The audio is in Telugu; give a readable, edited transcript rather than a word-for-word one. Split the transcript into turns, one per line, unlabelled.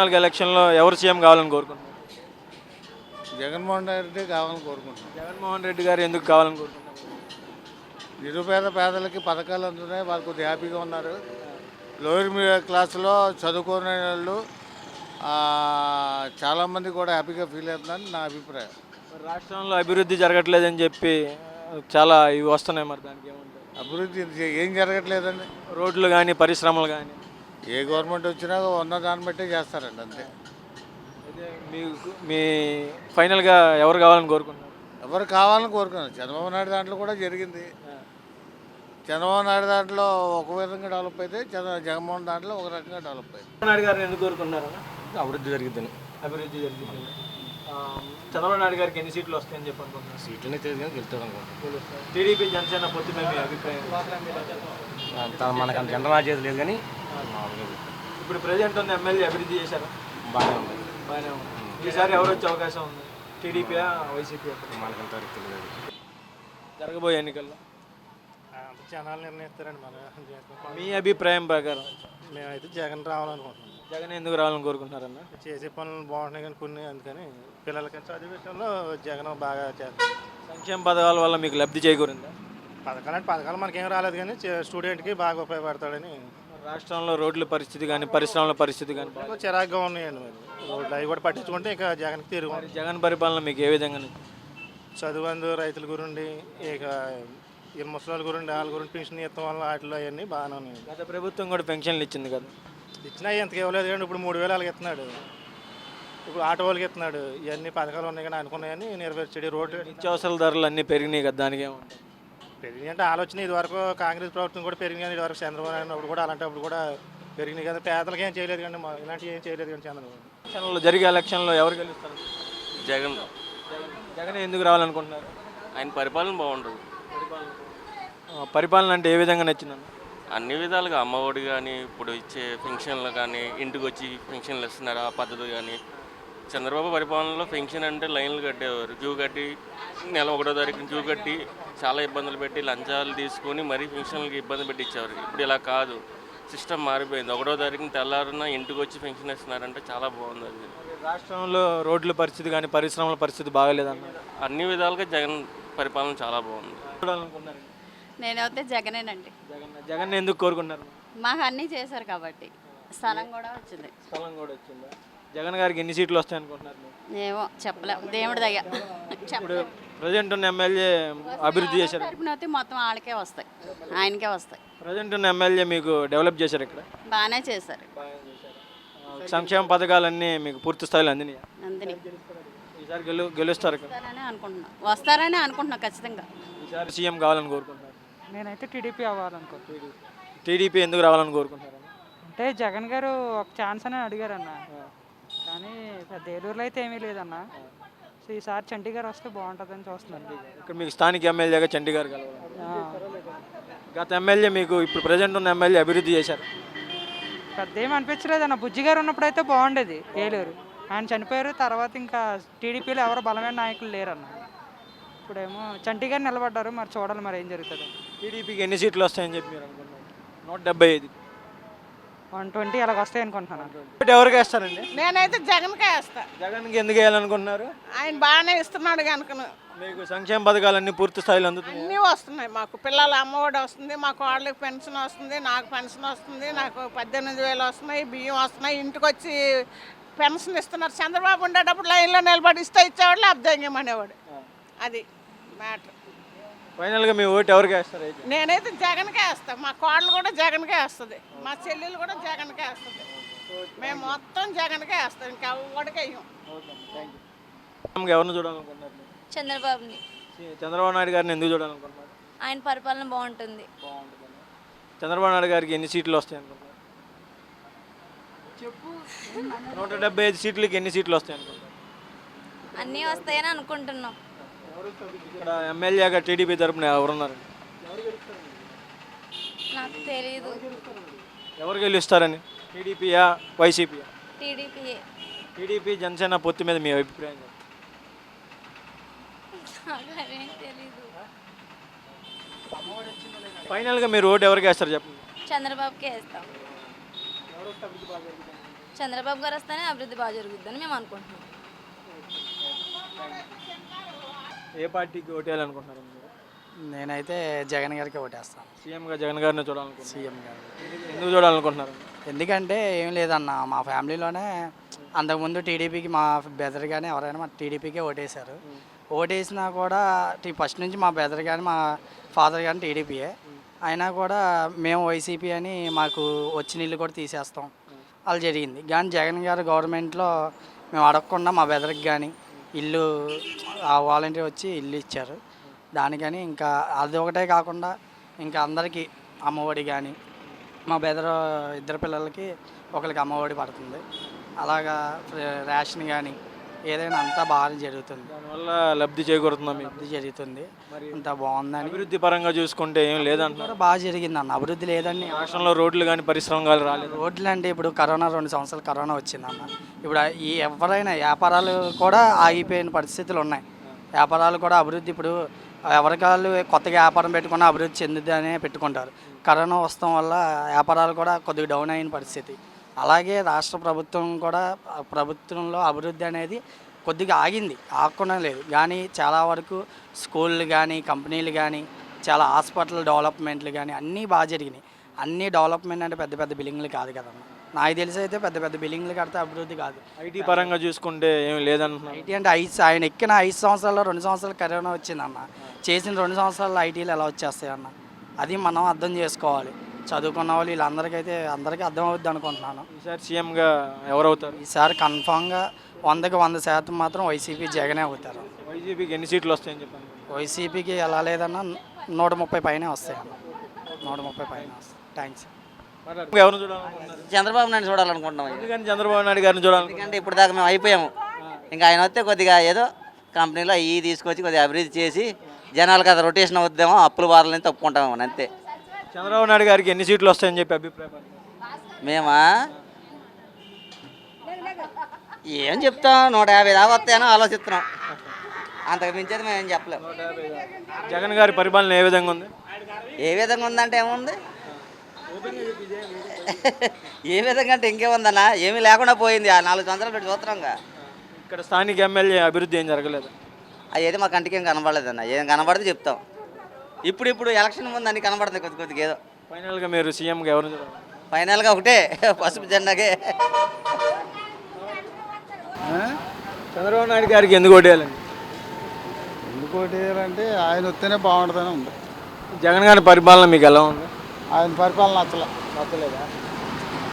2024 ఎలక్షన్లో ఎవరు సీఎం కావాలని కోరుకుంటున్నారు?
జగన్మోహన్ రెడ్డి కావాలని కోరుకుంటున్నాం.
జగన్మోహన్ రెడ్డి గారు ఎందుకు కావాలని కోరుకుంటున్నారు?
నిరుపేద పేదలకి పథకాలు అందుతున్నాయి, వాళ్ళు కొద్దిగా హ్యాపీగా ఉన్నారు. లోయర్ మిడిల్ క్లాస్లో చదువుకునే వాళ్ళు చాలామంది కూడా హ్యాపీగా ఫీల్ అవుతుందని నా అభిప్రాయం.
మరి రాష్ట్రంలో అభివృద్ధి జరగట్లేదని చెప్పి చాలా ఇవి వస్తున్నాయి, మరి దానికి ఏమంటారు?
అభివృద్ధి ఏం జరగట్లేదండి.
రోడ్లు కానీ పరిశ్రమలు కానీ.
ఏ గవర్నమెంట్ వచ్చినా ఉన్న దాన్ని బట్టే చేస్తారండి, అంతే.
అయితే మీ ఫైనల్గా ఎవరు కావాలని కోరుకుంటున్నారు?
ఎవరు కావాలని కోరుకున్నారు. చంద్రబాబు నాయుడు దాంట్లో కూడా జరిగింది. చంద్రబాబు నాయుడు దాంట్లో ఒక విధంగా డెవలప్ అయితే జగన్మోహన్ దాంట్లో ఒక రకంగా డెవలప్ అయింది.
చంద్రబాబు నాయుడు గారిని ఎందుకు కోరుకుంటున్నారు?
అభివృద్ధి జరిగిద్దని.
అభివృద్ధి జరిగింది. చంద్రబాబు నాయుడు గారికి ఎన్ని సీట్లు వస్తాయని చెప్పి అనుకుంటున్నారు?
సీట్లనే తెలియదు గెలుస్తాడు అనుకుంటున్నాను.
టీడీపీ జనసేన పొత్తుపై మీ అభిప్రాయం?
మనకు అంత జనరల్ నాలెడ్జ్ లేదు కానీ
ఇప్పుడు ప్రజెంట్ ఉన్న ఎమ్మెల్యే అభివృద్ధి చేశారా?
బాగానే ఉంది.
బాగానే ఉంది. ఈసారి ఎవరు వచ్చే అవకాశం ఉంది? టీడీపీయా వైసీపీ?
మనకంత తెలియదు.
జరగబోయే ఎన్నికల్లో
జనాలు నిర్ణయిస్తారండి.
మీ అభిప్రాయం ప్రకారం
మేమైతే జగన్ రావాలనుకుంటున్నాం.
జగన్ ఎందుకు రావాలని కోరుకుంటున్నారన్న?
చేసే పనులు బాగుంటున్నాయి కానీ కొన్ని, అందుకని పిల్లలకి చదివే విషయంలో జగన్ బాగా చేస్తారు.
సంక్షేమ పథకాల వల్ల మీకు లబ్ధి చేకూరిందా?
పథకాలు మనకేం రాలేదు కానీ స్టూడెంట్కి బాగా ఉపయోగపడతాడని.
రాష్ట్రంలో రోడ్ల పరిస్థితి కానీ పరిశ్రమల పరిస్థితి కానీ
చిరాగ్గా ఉన్నాయండి. మరి రోడ్లు అవి కూడా పట్టించుకుంటే ఇంకా జగన్కి తిరుగు.
జగన్ పరిపాలన మీకు ఏ విధంగా
చదువు రైతుల గురించి, ఇక ఈ ముసలి గురించి, వాళ్ళ గురించి పెన్షన్ ఇస్తాం వల్ల వాటిలో అవన్నీ బాగానే ఉన్నాయి.
గత ప్రభుత్వం కూడా పెన్షన్లు ఇచ్చింది కదా?
ఇచ్చినా ఎంతకు ఇవ్వలేదు కానీ ఇప్పుడు 3,000 వాళ్ళకి ఇస్తున్నాడు. ఇప్పుడు ఆటో వాళ్ళకి ఇస్తున్నాడు. ఇవన్నీ పథకాలు ఉన్నాయి కానీ అనుకున్నాయని నెరవేర్చాడు. రోడ్డు
నిత్యావసర ధరలు అన్నీ పెరిగినాయి కదా, దానికి ఏమంటారు?
పెరిగినాయి అంటే ఆలోచన. ఇది వరకు కాంగ్రెస్ ప్రభుత్వం కూడా పెరిగినాయి కానీ, ఇది వరకు చంద్రబాబు నాయుడు కూడా అలాంటప్పుడు కూడా పెరిగినాయి కదా. పేదలకు ఏం చేయలేదు కానీ, ఇలాంటివి ఏం చేయలేదు కానీ చంద్రబాబు.
ఎలక్షన్లో జరిగే ఎలక్షన్లో ఎవరు గెలుస్తారు?
జగన్.
జగన్ ఎందుకు రావాలనుకుంటున్నారు?
ఆయన పరిపాలన బాగుంటుంది.
పరిపాలన అంటే ఏ విధంగా నచ్చిందన్న?
అన్ని విధాలుగా అమ్మఒడి కానీ, ఇప్పుడు ఇచ్చే పెన్షన్లు కానీ, ఇంటికి వచ్చి పెన్షన్లు ఇస్తున్నారు ఆ పద్ధతి కానీ. చంద్రబాబు పరిపాలనలో పెన్షన్ అంటే లైన్లు కట్టేవారు, క్యూ కట్టి నెల 1వ తారీఖున క్యూ కట్టి చాలా ఇబ్బందులు పెట్టి లంచాలు తీసుకొని మరీ పెన్షన్లకి ఇబ్బంది పెట్టి ఇచ్చేవారు. ఇప్పుడు ఇలా కాదు, సిస్టమ్ మారిపోయింది. 1వ తారీఖున తెల్లారున ఇంటికి వచ్చి పెన్షన్ ఇస్తున్నారంటే చాలా బాగుంది. అది
రాష్ట్రంలో రోడ్ల పరిస్థితి కానీ పరిశ్రమల పరిస్థితి బాగాలేదన్నారు.
అన్ని విధాలుగా జగన్ పరిపాలన చాలా బాగుంది.
నేనైతే జగనేనండి.
జగన్ ఎందుకు కోరుకున్నారు?
మాకు అన్నీ చేశారు కాబట్టి. స్థలం కూడా వచ్చింది.
స్థలం కూడా వచ్చిందా? జగన్ గారికి ఎన్ని సీట్లు వస్తాయి అనుకుంటున్నారు?
ఏమో చెప్పలేము, దేవుడి దగ్గర.
ఇప్పుడు ప్రజెంట్ ఉన్న ఎమ్మెల్యే అభివృద్ధి చేశారు.
మొత్తం వాళ్ళకే వస్తాయి, ఆయనకే వస్తాయి.
ప్రజెంట్ ఉన్న ఎమ్మెల్యే మీకు డెవలప్ చేశారు ఇక్కడ?
బాగానే చేశారు.
సంక్షేమ పథకాలన్నీ మీకు పూర్తి స్థాయిలో అందినాయి?
అందిని.
ఈసారి గెలుస్తారు
వస్తారని అనుకుంటున్నా ఖచ్చితంగా.
ఈసారి సీఎం కావాలని కోరుకుంటున్నారు?
నేనైతే టీడీపీ అవ్వాలనుకుంటున్నాను.
టీడీపీ ఎందుకు రావాలని కోరుకుంటున్నారు?
అంటే జగన్ గారు ఒక ఛాన్స్ అని అడిగారన్న, కానీ పెద్ద ఏలూరులో అయితే ఏమీ లేదన్న. సో ఈసారి చంటి గారు వస్తే బాగుంటుందని చూస్తున్నాను.
ఇక్కడ మీకు స్థానిక ఎమ్మెల్యేగా చంటి గారు కలవాలి. గత ఎమ్మెల్యే మీకు ఇప్పుడు ప్రజెంట్ ఉన్న ఎమ్మెల్యే అభివృద్ధి చేశారు?
పెద్ద ఏమి అనిపించలేదన్న. బుజ్జి గారు ఉన్నప్పుడు అయితే బాగుండేది ఏలూరు. ఆయన చనిపోయారు, తర్వాత ఇంకా టీడీపీలో ఎవరు బలమైన నాయకులు లేరన్న. ఇప్పుడేమో చంటి గారు నిలబడ్డారు, మరి చూడాలి మరి ఏం జరుగుతుంది.
టీడీపీకి ఎన్ని సీట్లు వస్తాయని చెప్పి మీరు అనుకుంటున్నారు? 175,
120 అలాగ వస్తాయి అనుకుంటున్నాను.
ఎవరికి వేస్తారండి?
నేనైతే జగన్కే వేస్తా.
జగన్కి ఎందుకు వేయాలనుకుంటున్నారు?
ఆయన బాగానే ఇస్తున్నాడు కనుక.
మీకు సంక్షేమ పథకాలన్నీ పూర్తి స్థాయిలో అందుతున్నాయి?
అన్నీ వస్తున్నాయి. మాకు పిల్లల అమ్మఒడి వస్తుంది, మాకు వాళ్ళకి పెన్షన్ వస్తుంది, నాకు పెన్షన్ వస్తుంది, నాకు 18,000 వస్తున్నాయి, బియ్యం వస్తున్నాయి, ఇంటికి వచ్చి పెన్షన్ ఇస్తున్నారు. చంద్రబాబు ఉండేటప్పుడు లైన్లో నిలబడి ఇచ్చేవాడు, అబ్దంగమనేవాడు. అది మ్యాటర్.
ఫైనల్గా మీ ఓటు ఎవరికి వేస్తారు?
నేనైతే జగన్కే వేస్తాను. మా కోడలు కూడా జగన్కే వేస్తుంది, మా చెల్లెలు కూడా జగన్కే వేస్తుంది. మేము మొత్తం జగన్కే వేస్తాం, ఇంకా ఎవరికి వేయం.
ఎవరిని చూడాలనుకుంటున్నారు?
చంద్రబాబుని.
చంద్రబాబు నాయుడు గారిని ఎందుకు చూడాలనుకుంటున్నారు?
ఆయన పరిపాలన బాగుంటుంది.
చంద్రబాబు నాయుడు గారికి ఎన్ని సీట్లు వస్తాయి అనుకుంటున్నారు? 175 సీట్లకి ఎన్ని సీట్లు వస్తాయి అనుకుంటున్నారు?
అన్నీ వస్తాయని అనుకుంటున్నాం.
ఇక్కడ ఎమ్మెల్యేగా టీడీపీ తరపున ఎవరున్నారు?
నాకు తెలీదు.
ఎవరు గెలుస్తారని? టీడీపీయా వైసీపీయా?
టీడీపీ.
టీడీపీ జనసేన పొత్తు మీద మీ అభిప్రాయం?
తెలీదు.
ఫైనల్గా మీరు ఓటు ఎవరికి వేస్తారు చెప్పండి?
చంద్రబాబుకే వేస్తాం. చంద్రబాబు గారు వస్తేనే అభివృద్ధి బాగా జరుగుతుందని మేము అనుకుంటున్నాం.
ఏ పార్టీకి ఓటేయాలనుకుంటున్నారు మీరు?
నేనైతే జగన్ గారికి ఓటేస్తాను.
సీఎంగా జగన్ గారిని చూడాలనుకుంటున్నారు.
సీఎం గారు
ఎందుకు చూడాలనుకుంటున్నారు?
ఎందుకంటే ఏం లేదన్న, మా ఫ్యామిలీలోనే అంతకుముందు టీడీపీకి మా బెదర్ కానీ ఎవరైనా మా టీడీపీకే ఓటేశారు. ఓటేసినా కూడా ఫస్ట్ నుంచి మా బెదర్ కానీ మా ఫాదర్ కానీ టీడీపీయే. అయినా కూడా మేము వైసీపీ అని మాకు వచ్చిన ఇల్లు కూడా తీసేస్తాం అలా జరిగింది. కానీ జగన్ గారు గవర్నమెంట్లో మేము అడగకుండా మా బెదర్కి కానీ ఇల్లు ఆ వాలంటీర్ వచ్చి ఇల్లు ఇచ్చారు. దానికని ఇంకా అది ఒకటే కాకుండా ఇంకా అందరికీ అమ్మఒడి కానీ మా బెదర్ ఇద్దరు పిల్లలకి ఒకరికి అమ్మఒడి పడుతుంది. అలాగా రేషన్ కానీ ఏదైనా అంతా బాగా జరుగుతుంది.
దానివల్ల లబ్ధి చేకూరుతుందా మీకు?
అభివృద్ధి జరుగుతుంది, అంత బాగుందని.
అభివృద్ధి పరంగా చూసుకుంటే ఏం లేదంటున్నారు.
కూడా బాగా జరిగిందన్న, అభివృద్ధి లేదని.
రాష్ట్రంలో రోడ్లు కానీ పరిశ్రమలు రాలేదు.
రోడ్లు అంటే ఇప్పుడు కరోనా 2 సంవత్సరాలు కరోనా వచ్చిందన్న. ఇప్పుడు ఈ ఎవరైనా వ్యాపారాలు కూడా ఆగిపోయిన పరిస్థితులు ఉన్నాయి. వ్యాపారాలు కూడా అభివృద్ధి ఇప్పుడు ఎవరికాళ్ళు కొత్తగా వ్యాపారం పెట్టుకున్న అభివృద్ధి చెందుదనే పెట్టుకుంటారు. కరోనా వస్తాం వల్ల వ్యాపారాలు కూడా కొద్దిగా డౌన్ అయిన పరిస్థితి. అలాగే రాష్ట్ర ప్రభుత్వం కూడా ప్రభుత్వంలో అభివృద్ధి అనేది కొద్దిగా ఆగింది, ఆగకుండా లేదు. కానీ చాలా వరకు స్కూళ్ళు కానీ కంపెనీలు కానీ చాలా హాస్పిటల్ డెవలప్మెంట్లు కానీ అన్నీ బాగా జరిగినాయి. అన్నీ డెవలప్మెంట్ అంటే పెద్ద పెద్ద బిల్డింగ్లు కాదు కదమ్మా. నాకు తెలిసి అయితే పెద్ద పెద్ద బిల్డింగ్లు కడితే అభివృద్ధి కాదు.
ఐటీ పరంగా చూసుకుంటే ఏం లేదంటున్నారు.
ఐటీ అంటే ఆయన ఎక్కిన 5 సంవత్సరాల్లో 2 సంవత్సరాలు కరోనా వచ్చిందన్న. చేసిన 2 సంవత్సరాల్లో ఐటీలు ఎలా వచ్చేస్తాయి అన్న, అది మనం అర్థం చేసుకోవాలి. చదువుకున్న వాళ్ళు వీళ్ళందరికైతే అందరికీ అర్థం అవుద్ది అనుకుంటున్నాను.
ఈసారి సీఎంగా ఎవరవుతారు?
ఈసారి కన్ఫామ్గా 100% మాత్రం వైసీపీ జగనే అవుతారు.
వైసీపీకి ఎన్ని సీట్లు వస్తాయని చెప్పాను.
వైసీపీకి ఎలా లేదన్నా 130 పైనే వస్తాయన్న, 130 పైన వస్తాయి. థ్యాంక్స్.
ఎవరిని చూడాలనుకుంటున్నారు?
చంద్రబాబు నాయుడు చూడాలనుకుంటున్నాం.
ఎందుకని చంద్రబాబు నాయుడు గారిని చూడాలనుకుంటున్నారు?
ఎందుకంటే ఇప్పుడు దాకా మేము అయిపోయాము. ఇంకా ఆయన వస్తే కొద్దిగా ఏదో కంపెనీలో అవి తీసుకొచ్చి కొద్దిగా అభివృద్ధి చేసి జనాలకు అది రొటేషన్ అవుద్దామో, అప్పుల బాధలని తప్పుకుంటాము అంతే.
చంద్రబాబు నాయుడు గారికి ఎన్ని సీట్లు వస్తాయని చెప్పి అభిప్రాయం?
మేమా ఏం చెప్తాం, 150 దాకా వస్తాయని ఆలోచిస్తున్నాం. అంతకు మించేది మేము ఏం చెప్పలేము.
జగన్ గారి పరిపాలన ఏ విధంగా ఉంది?
ఏ విధంగా ఉందంటే ఏముంది, ఏ విధంగా అంటే ఇంకేముందన్నా, ఏమీ లేకుండా పోయింది. ఆ 4 సంవత్సరాలు పెట్టి చూస్తున్నాంగా.
ఇక్కడ స్థానిక ఎమ్మెల్యే అభివృద్ధి ఏం జరగలేదు.
అది ఏది మా కంటికి ఏం కనబడలేదన్న. ఏం కనబడితే చెప్తాం. ఇప్పుడు ఎలక్షన్ ముందు అన్ని కనబడుతుంది కొద్దిగా ఏదో.
ఫైనల్గా మీరు సీఎంగా ఎవరిని చూడాలి?
ఫైనల్గా ఒకటే పసుపు జెండాకే.
చంద్రబాబు నాయుడు గారికి ఎందుకు ఓటేయాలండి?
ఎందుకు ఓటేయాలంటే ఆయన వస్తేనే బాగుంటుందని ఉంది.
జగన్ గారి పరిపాలన మీకు ఎలా ఉంది?
ఆయన పరిపాలన నచ్చలే.
నచ్చలేదా?